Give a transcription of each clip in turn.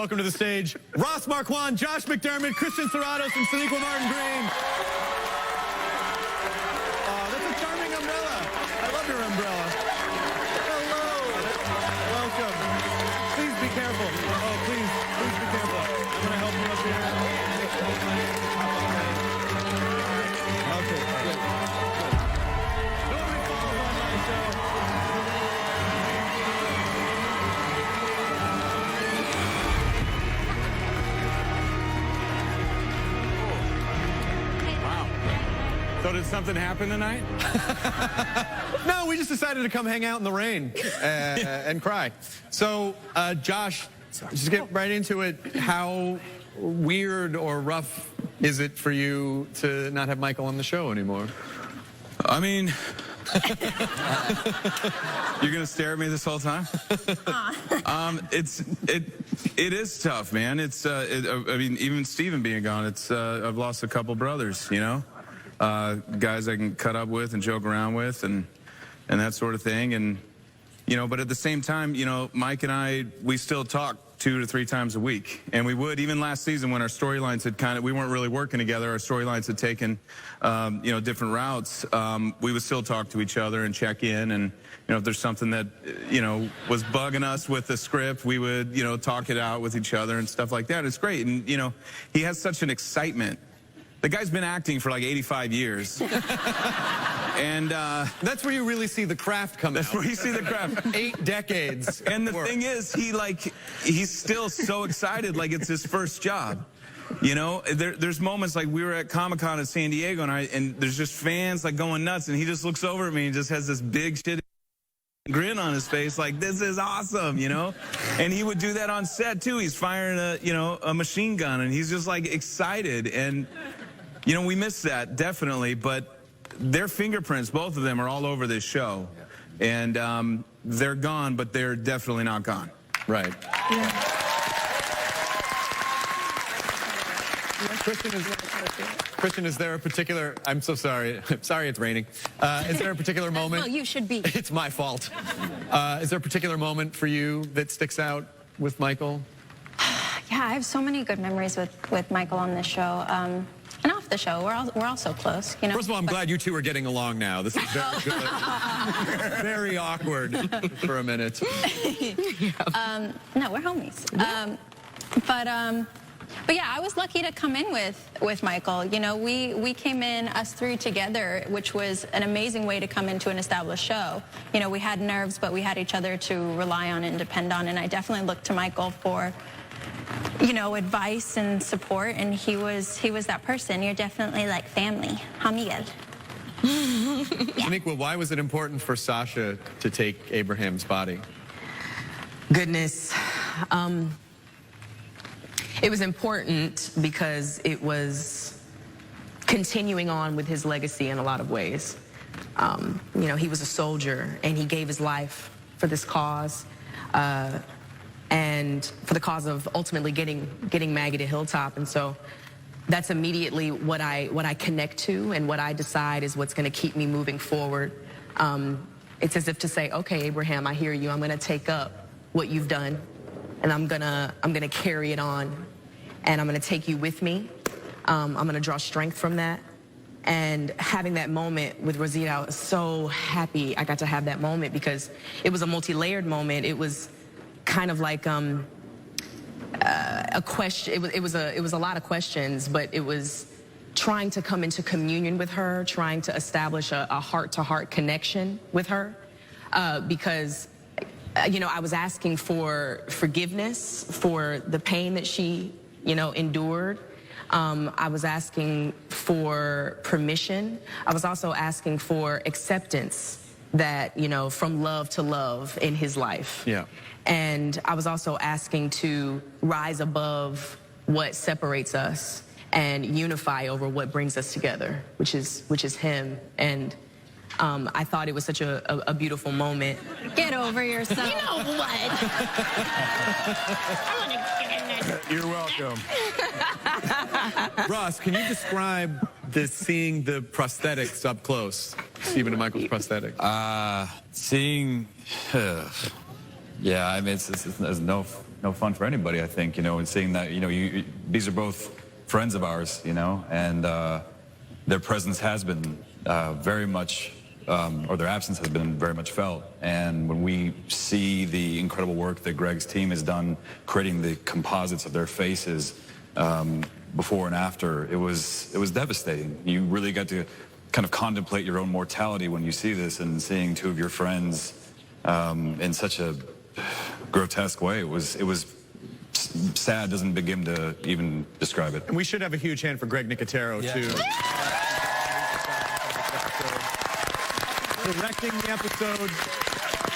Welcome to the stage, Ross Marquand, Josh McDermott, Christian Serratos, and Sonequa Martin-Green. That's a charming umbrella. I love your umbrella. Hello. Welcome. Please be careful. Oh, please be careful. I'm going to help you up here. Okay, good. Nobody falls on my show. So did something happen tonight? No, we just decided to come hang out in the rain and cry. So, Josh, just get right into it. How weird or rough is it for you to not have Michael on the show anymore? I mean, you're gonna stare at me this whole time? It is tough, man. I mean, even Steven being gone, I've lost a couple brothers, you know? Guys I can cut up with and joke around with and that sort of thing. And, you know, but at the same time, you know, Mike and I, we still talk 2 to 3 times a week. And we would, even last season when our storylines had we weren't really working together, our storylines had taken, you know, different routes. We would still talk to each other and check in. And, you know, if there's something that, you know, was bugging us with the script, we would, you know, talk it out with each other and stuff like that. It's great. And, you know, he has such an excitement. The guy's been acting for like 85 years. And that's where you really see the craft come out. That's where you see the craft. 8 decades. And the thing is, he's still so excited like it's his first job. You know, there's moments like we were at Comic-Con in San Diego and there's just fans like going nuts and he just looks over at me and just has this big shit grin on his face like, this is awesome, you know? And he would do that on set too. He's firing a machine gun and he's just like excited. And you know, we miss that, definitely, but their fingerprints, both of them, are all over this show. And they're gone, but they're definitely not gone. Right. Yeah. Christian, is there a particular, I'm so sorry. I'm sorry it's raining. Is there a particular moment? No, you should be. It's my fault. Is there a particular moment for you that sticks out with Michael? Yeah, I have so many good memories with Michael on this show. And off the show, we're all so close, you know. First of all, I'm glad you two are getting along now. This is very good. Very awkward for a minute. No, we're homies. But yeah, I was lucky to come in with Michael. You know, we came in, us 3 together, which was an amazing way to come into an established show. You know, we had nerves, but we had each other to rely on and depend on. And I definitely looked to Michael for, you know, advice and support, and he was that person. You're definitely like family, Hamid. Sonequa, why was it important for Sasha to take Abraham's body? Goodness. It was important because it was continuing on with his legacy in a lot of ways. You know, he was a soldier, and he gave his life for this cause. And for the cause of ultimately getting Maggie to Hilltop. And so that's immediately what I connect to and what I decide is what's going to keep me moving forward. It's as if to say, okay, Abraham, I hear you. I'm going to take up what you've done, and I'm gonna carry it on, and I'm going to take you with me. I'm going to draw strength from that. And having that moment with Rosita, I was so happy I got to have that moment because it was a multi-layered moment. It was kind of like a question. It was a lot of questions, but it was trying to come into communion with her, trying to establish a heart-to-heart connection with her, because you know, I was asking for forgiveness for the pain that she, you know, endured. I was asking for permission. I was also asking for acceptance that, you know, from love to love in his life. Yeah. And I was also asking to rise above what separates us and unify over what brings us together, which is him. And I thought it was such a beautiful moment. Get over yourself. You know what? You're welcome. Ross, can you describe seeing the prosthetics up close? Stephen and Michael's prosthetics. Seeing, yeah, I mean, there's no no fun for anybody, I think, and seeing that, these are both friends of ours, and their presence has been very much, or their absence has been very much felt. And when we see the incredible work that Greg's team has done creating the composites of their faces before and after, it was devastating. You really got to kind of contemplate your own mortality when you see this, and seeing two of your friends in such a grotesque way. It was sad, doesn't begin to even describe it. And we should have a huge hand for Greg Nicotero, too. Directing the episode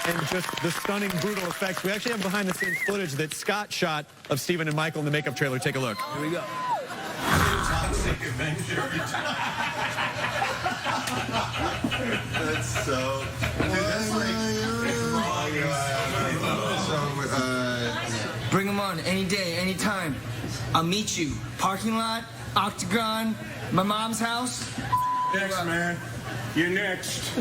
and just the stunning, brutal effects. We actually have behind-the-scenes footage that Scott shot of Stephen and Michael in the makeup trailer. Take a look. Here we go. That's so... Dude, that's like... Bring them on any day, any time. I'll meet you. Parking lot, Octagon, my mom's house. Next, man. You're next.